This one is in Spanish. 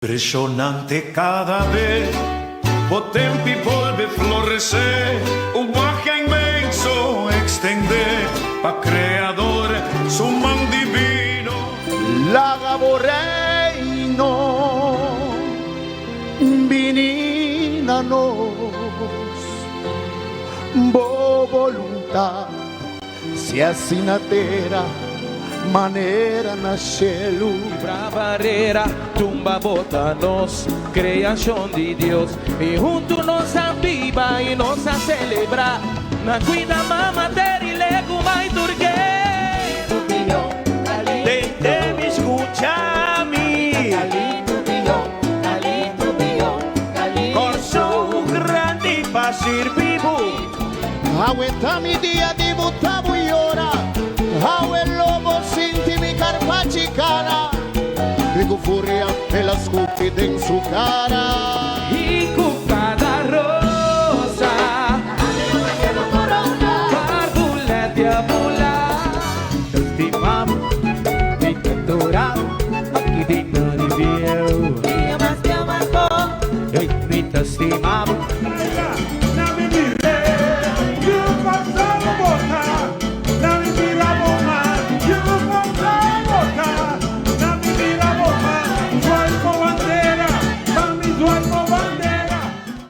Impressionante cada vez o tempo volve florescer, o guaja inmenso extender pa creador su man divino. Lagabo reino vinina nos bo voluntad se assim na terra maneira na cielo. Pra barreira, tumba bota-nos, criação de Deus. E junto nos aviva e nos a celebrar. Na cuida mamadeira e lego vai turguer. Tente me escuchar-me, corso grande para ser vivo. Aguenta-me dia de botar e ora. Aue lobo senti-me carpacci cara. Digo furia pela scuffide in su cara. E com cada rosa, barbulete a